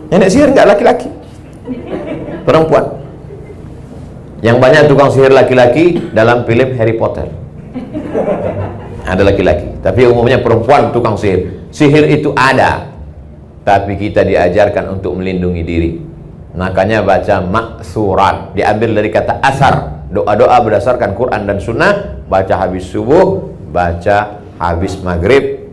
sihir, nggak laki-laki, perempuan. Yang banyak tukang sihir laki-laki dalam film Harry Potter. Ada laki-laki, tapi umumnya perempuan tukang sihir. Sihir itu ada, tapi kita diajarkan untuk melindungi diri. Makanya baca maksurat, diambil dari kata asar, Doa-doa berdasarkan Quran dan Sunnah, baca habis subuh, baca habis maghrib,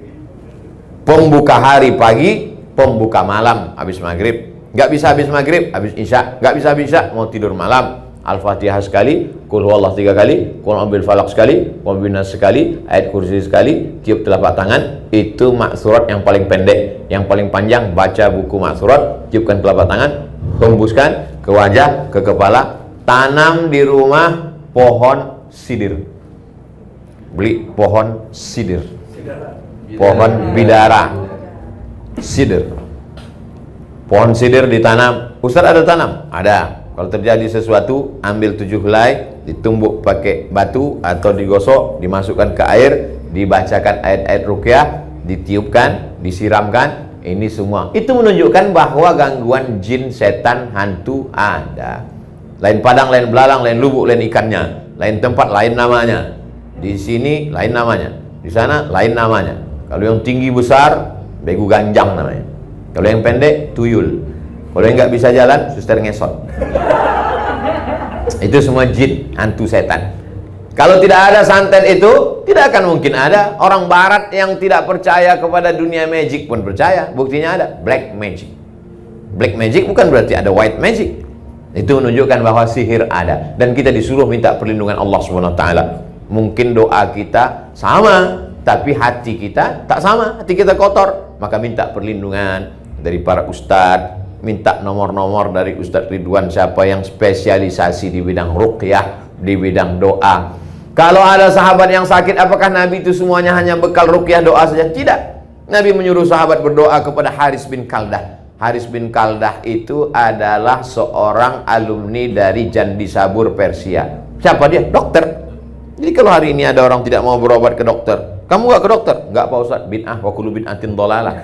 pembuka hari pagi, pembuka malam habis maghrib. Nggak bisa habis maghrib, habis isya. Nggak bisa habis isya, mau tidur malam, Al-Fatihah sekali, Qul huwallah 3 kali, Qul a'udzu falaq sekali, Qul binnas sekali, ayat kursi sekali, tiup telapak tangan. Itu maksurat yang paling pendek. Yang paling panjang, baca buku maksurat, tiupkan telapak tangan, hembuskan ke wajah, ke kepala. Tanam di rumah pohon sidir. Beli pohon sidir, pohon bidara, sidir. Pohon sidir ditanam. Ustaz ada tanam? Ada. Kalau terjadi sesuatu, ambil 7 helai, ditumbuk pakai batu atau digosok, dimasukkan ke air, dibacakan ayat-ayat ruqyah, ditiupkan, disiramkan. Ini semua itu menunjukkan bahwa gangguan jin, setan, hantu ada. Lain padang, lain belalang, lain lubuk, lain ikannya, lain tempat, lain namanya. Di sini lain namanya, di sana lain namanya. Kalau yang tinggi besar, begu ganjang namanya. Kalau yang pendek, tuyul. Kalau yang nggak bisa jalan, suster ngesot. Itu semua jin, hantu, setan. Kalau tidak ada santet itu, tidak akan mungkin ada. Orang barat yang tidak percaya kepada dunia magic pun percaya. Buktinya ada black magic. Black magic bukan berarti ada white magic. Itu menunjukkan bahwa sihir ada. Dan kita disuruh minta perlindungan Allah SWT. Mungkin doa kita sama, tapi hati kita tak sama. Hati kita kotor. Maka minta perlindungan dari para ustadz. Minta nomor-nomor dari Ustadz Ridwan, siapa yang spesialisasi di bidang ruqyah, di bidang doa. Kalau ada sahabat yang sakit, apakah Nabi itu semuanya hanya bekal ruqyah doa saja? Tidak. Nabi menyuruh sahabat berdoa kepada Haris bin Kaldah. Haris bin Kaldah itu adalah seorang alumni dari Jandi Sabur Persia. Siapa dia? Dokter. Jadi kalau hari ini ada orang tidak mau berobat ke dokter, kamu nggak ke dokter? Nggak Pak Ustaz, bid'ah wa kullu bid'atin dhalalah.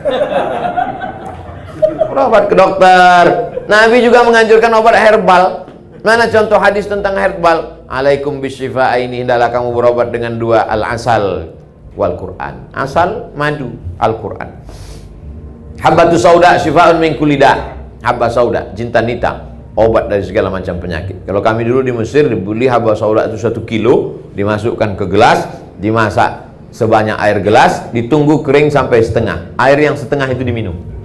Berobat ke dokter. Nabi juga menganjurkan obat herbal. Mana contoh hadis tentang herbal? Alaikum bisyifa, ini hendaklah kamu berobat dengan 2, al-asal wal Quran. Asal, madu, Al-Quran. Habbatu sauda syifa'un min kulli da'. Habba sauda, jintan hitam, obat dari segala macam penyakit. Kalau kami dulu di Mesir dibeli habba sauda itu 1 kilo, dimasukkan ke gelas, dimasak sebanyak air gelas, ditunggu kering sampai setengah. Air yang setengah itu diminum.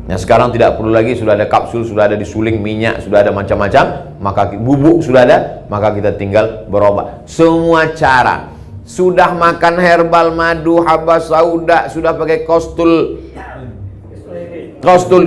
Nah sekarang tidak perlu lagi, sudah ada kapsul, sudah ada disuling minyak, sudah ada macam-macam, maka bubuk sudah ada, maka kita tinggal berobat. Semua cara. Sudah makan herbal, madu, habba sauda, sudah pakai kostul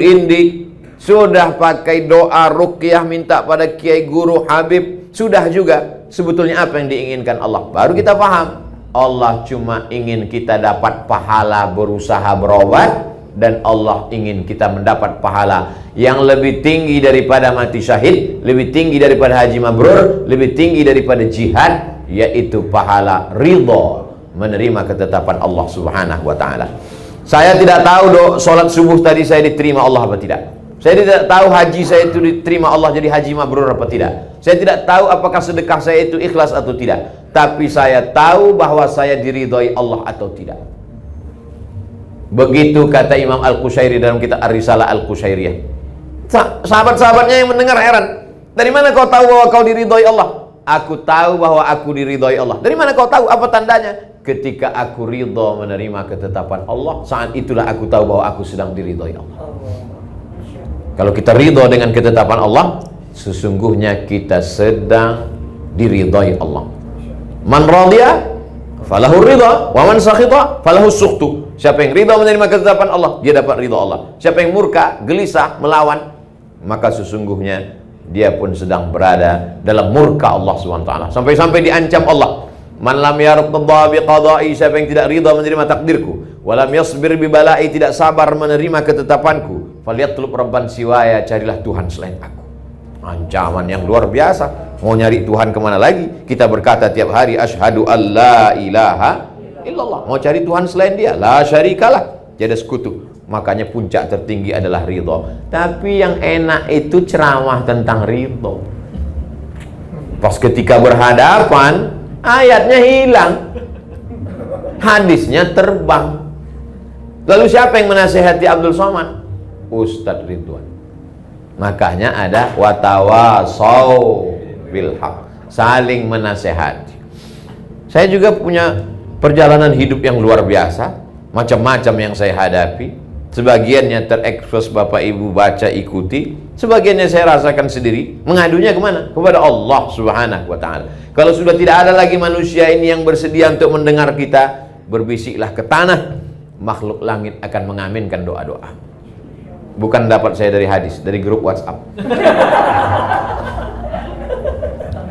indi, sudah pakai doa ruqyah, minta pada kiai guru habib, sudah juga. Sebetulnya apa yang diinginkan Allah? Baru kita paham. Allah cuma ingin kita dapat pahala berusaha berobat, dan Allah ingin kita mendapat pahala yang lebih tinggi daripada mati syahid, lebih tinggi daripada haji mabrur, lebih tinggi daripada jihad, yaitu pahala ridho, menerima ketetapan Allah Subhanahu wa ta'ala. Saya tidak tahu sholat subuh tadi saya diterima Allah apa tidak. Saya tidak tahu haji saya itu diterima Allah jadi haji mabrur apa tidak. Saya tidak tahu apakah sedekah saya itu ikhlas atau tidak. Tapi saya tahu bahwa saya diridhoi Allah atau tidak. Begitu kata Imam Al-Qushairi dalam kitab Ar-Risalah Al-Qushairiyah. Sahabat-sahabatnya yang mendengar heran. Dari mana kau tahu bahwa kau diridhoi Allah? Aku tahu bahwa aku diridhoi Allah. Dari mana kau tahu? Apa tandanya? Ketika aku ridho menerima ketetapan Allah, saat itulah aku tahu bahwa aku sedang diridhoi Allah. Kalau kita ridho dengan ketetapan Allah, sesungguhnya kita sedang diridhoi Allah. Man radiya falahu ridha, wa man sakhita falahu sukhtu. Siapa yang ridha menerima ketetapan Allah, dia dapat ridha Allah. Siapa yang murka, gelisah, melawan, maka sesungguhnya dia pun sedang berada dalam murka Allah SWT. Sampai-sampai diancam Allah. Man lam yarqadha biqada'i, siapa yang tidak ridha menerima takdirku, wa lam yasbir bi bala'i, tidak sabar menerima ketetapanku, falyatlub rabban siwaya, carilah Tuhan selain aku. Ancaman yang luar biasa. Mau nyari Tuhan kemana lagi? Kita berkata tiap hari asyhadu alla ilaha illallah. Mau cari Tuhan selain dia, la syarikalah, tiada sekutu. Makanya puncak tertinggi adalah ridho. Tapi yang enak itu ceramah tentang ridho. Pas ketika berhadapan, ayatnya hilang, hadisnya terbang. Lalu siapa yang menasihati Abdul Somad? Ustadz Ridwan. Makanya ada watawasau bil haq. saling menasehati. Saya juga punya perjalanan hidup yang luar biasa, macam-macam yang saya hadapi. Sebagiannya terekspos Bapak Ibu baca ikuti, sebagiannya saya rasakan sendiri. Mengadunya kemana? Kepada Allah Subhanahu wa ta'ala. Kalau sudah tidak ada lagi manusia ini yang bersedia untuk mendengar kita, berbisiklah ke tanah, makhluk langit akan mengaminkan doa-doa. Bukan dapat saya dari hadis, dari grup WhatsApp.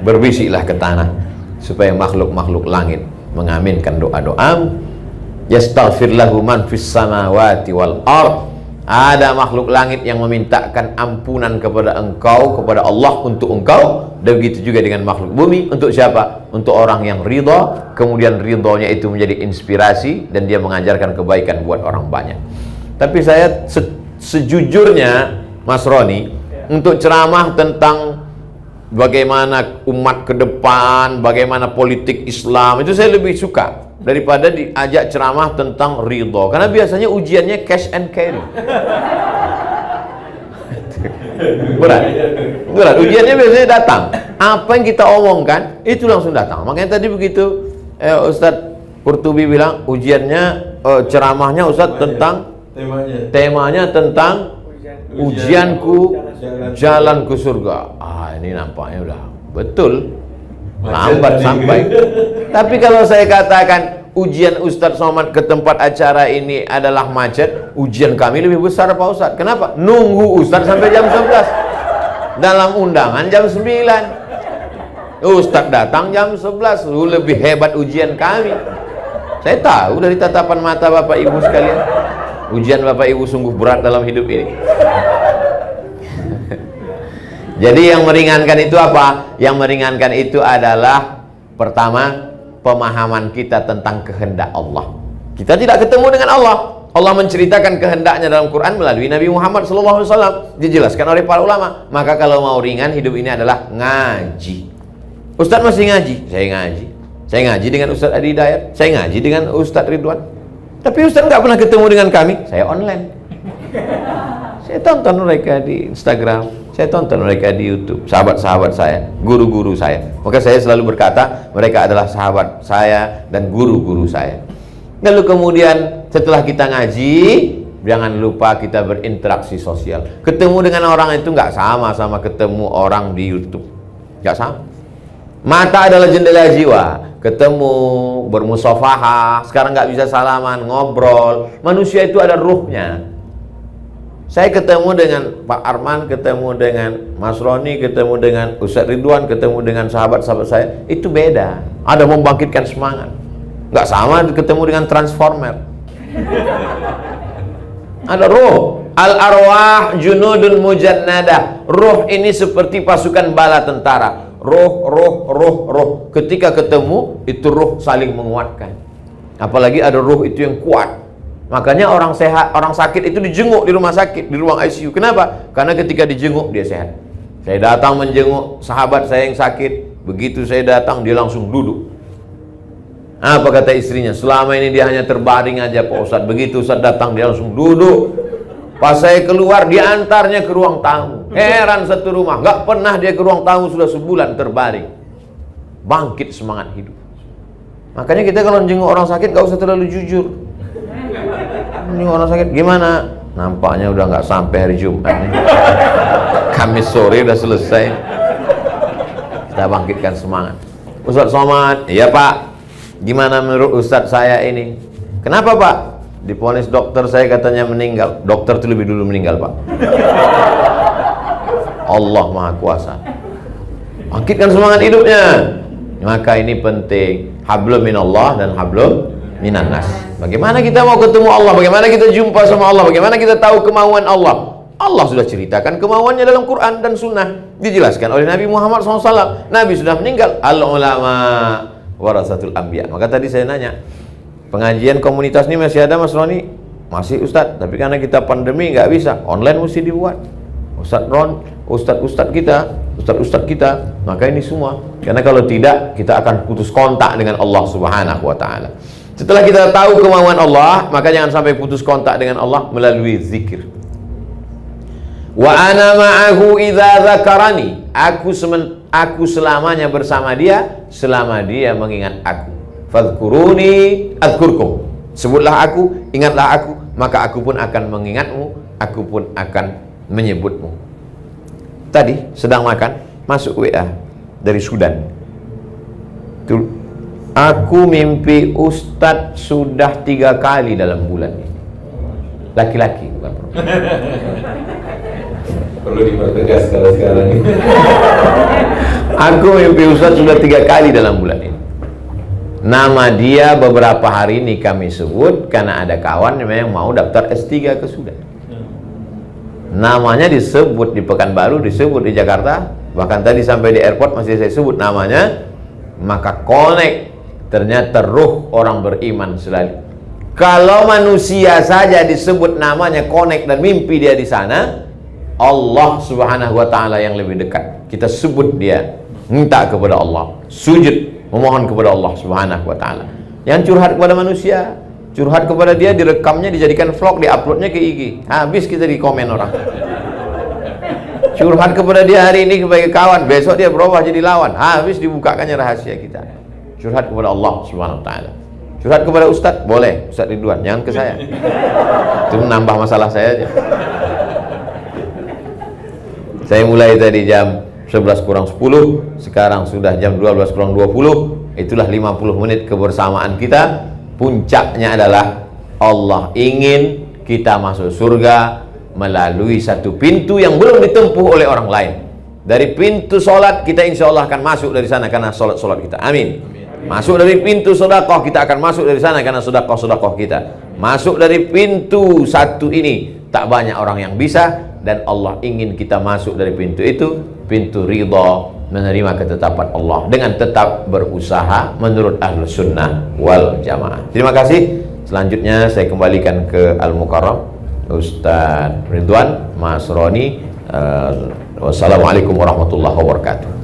Berbisiklah ke tanah supaya makhluk-makhluk langit mengaminkan doa-doa. Yastaghfir lahu man fis samawati wal ard. Ada makhluk langit yang memintakan ampunan kepada engkau, kepada Allah untuk engkau. Dan begitu juga dengan makhluk bumi. Untuk siapa? Untuk orang yang ridha, kemudian ridhonya itu menjadi inspirasi dan dia mengajarkan kebaikan buat orang banyak. Tapi saya sejujurnya Mas Roni, untuk ceramah tentang bagaimana umat ke depan, bagaimana politik Islam, itu saya lebih suka daripada diajak ceramah tentang ridho. Karena biasanya ujiannya cash and carry. Berat. Ujiannya biasanya datang. Apa yang kita omongkan itu langsung datang. Makanya tadi begitu Ustadz Qurtubi bilang ujiannya, ceramahnya Ustadz tentang temanya tentang ujianku jalan ke surga. Ini nampaknya udah betul. Lambat sampai. Tapi kalau saya katakan ujian Ustadz Somad ke tempat acara ini adalah macet, ujian kami lebih besar Pak Ustadz. Kenapa? Nunggu Ustadz sampai jam 11. Dalam undangan jam 9. Ustadz datang jam 11. Lebih hebat ujian kami. Saya tahu dari tatapan mata Bapak Ibu sekalian. Ujian Bapak Ibu sungguh berat dalam hidup ini. Jadi yang meringankan itu apa? Yang meringankan itu adalah pertama, pemahaman kita tentang kehendak Allah. Kita tidak ketemu dengan Allah. Allah menceritakan kehendaknya dalam Quran melalui Nabi Muhammad SAW. Dijelaskan oleh para ulama. Maka kalau mau ringan hidup ini adalah ngaji. Ustadz masih ngaji? Saya ngaji. Saya ngaji dengan Ustadz Adi Hidayat. Saya ngaji dengan Ustadz Ridwan. Tapi Ustadz nggak pernah ketemu dengan kami. Saya online. Saya tonton mereka di Instagram. Saya tonton mereka di YouTube, sahabat-sahabat saya, guru-guru saya. Maka saya selalu berkata, mereka adalah sahabat saya dan guru-guru saya. Lalu kemudian setelah kita ngaji, jangan lupa kita berinteraksi sosial. Ketemu dengan orang itu nggak sama ketemu orang di YouTube. Nggak sama. Mata adalah jendela jiwa. Ketemu, bermusafahah, sekarang nggak bisa salaman, ngobrol. Manusia itu ada ruhnya. Saya ketemu dengan Pak Arman, ketemu dengan Mas Roni, ketemu dengan Ustadz Ridwan, ketemu dengan sahabat-sahabat saya, itu beda. Ada membangkitkan semangat. Nggak sama ketemu dengan transformer. Ada roh. Al-arwah junudun mujannadah. Roh ini seperti pasukan bala tentara. Roh. Ketika ketemu, itu roh saling menguatkan. Apalagi ada roh itu yang kuat. Makanya orang sehat, orang sakit itu dijenguk di rumah sakit, di ruang ICU. Kenapa? Karena ketika dijenguk dia sehat. Saya datang menjenguk sahabat saya yang sakit. Begitu saya datang dia langsung duduk. Apa kata istrinya? Selama ini dia hanya terbaring aja Pak Ustadz. Begitu Ustadz datang dia langsung duduk. Pas saya keluar dia antarnya ke ruang tamu. Heran satu rumah, nggak pernah dia ke ruang tamu sudah sebulan terbaring. Bangkit semangat hidup. Makanya kita kalau menjenguk orang sakit nggak usah terlalu jujur. Ini orang sakit gimana? Nampaknya udah nggak sampai hari Jumat nih. Kamis sore udah selesai. Kita bangkitkan semangat. Ustadz Somad, iya Pak. Gimana menurut Ustadz saya ini? Kenapa Pak? Divonis dokter saya katanya meninggal. Dokter itu lebih dulu meninggal Pak. Allah Maha Kuasa. Bangkitkan semangat hidupnya. Maka ini penting. Hablum minallah dan hablum minannas. Bagaimana kita mau ketemu Allah? Bagaimana kita jumpa sama Allah? Bagaimana kita tahu kemauan Allah? Allah sudah ceritakan kemauannya dalam Quran dan Sunnah. Dijelaskan oleh Nabi Muhammad SAW. Nabi sudah meninggal. Al-ulama warasatul anbiya. Maka tadi saya nanya, pengajian komunitas ini masih ada Mas Roni? Masih Ustadz. Tapi karena kita pandemi nggak bisa. Online mesti dibuat. Ustadz kita. Maka ini semua. Karena kalau tidak, kita akan putus kontak dengan Allah Subhanahu wa Ta'ala. Setelah kita tahu kemauan Allah, maka jangan sampai putus kontak dengan Allah melalui zikir. Wa ana ma'ahu idza dzakarani. Aku selamanya bersama dia selama dia mengingat aku. Fadhkuruni adzkurkum. Sebutlah aku, ingatlah aku, maka aku pun akan mengingatmu, aku pun akan menyebutmu. Tadi sedang makan, masuk WA dari Sudan. Aku mimpi Ustadz sudah 3 kali dalam bulan ini. Laki-laki bukan perempuan. Perlu dipertegas kalau sekarang ini. Aku mimpi Ustadz sudah 3 kali dalam bulan ini. Nama dia beberapa hari ini kami sebut karena ada kawan yang mau daftar S3 ke Sudan. Namanya disebut di Pekanbaru, disebut di Jakarta, bahkan tadi sampai di airport masih saya sebut namanya. Maka connect, ternyata ruh orang beriman selalu. Kalau manusia saja disebut namanya, connect dan mimpi dia di sana, Allah Subhanahu wa taala yang lebih dekat. Kita sebut dia, minta kepada Allah, sujud memohon kepada Allah Subhanahu wa taala. Yang curhat kepada manusia, curhat kepada dia, direkamnya, dijadikan vlog, diuploadnya ke IG. Habis kita di komen orang. Curhat kepada dia hari ini sebagai kawan, besok dia berubah jadi lawan. Habis dibukakannya rahasia kita. Curhat kepada Allah Subhanahu wa taala. Curhat kepada Ustadz, boleh, Ustadz Ridwan, jangan ke saya. Itu menambah masalah saya aja. Saya mulai tadi jam 11 kurang 10, sekarang sudah jam 12 kurang 20. Itulah 50 menit kebersamaan kita. Puncaknya adalah Allah ingin kita masuk surga melalui satu pintu yang belum ditempuh oleh orang lain. Dari pintu sholat kita insya Allah akan masuk dari sana karena sholat kita. Amin. Masuk dari pintu sedekah kita akan masuk dari sana karena sedekah kita. Masuk dari pintu satu ini tak banyak orang yang bisa, dan Allah ingin kita masuk dari pintu itu, pintu ridha, menerima ketetapan Allah dengan tetap berusaha menurut Ahlus Sunnah wal Jamaah. Terima kasih. Selanjutnya saya kembalikan ke Al-Mukarram Ustadz Ridwan, Mas Roni. Wassalamualaikum warahmatullahi wabarakatuh.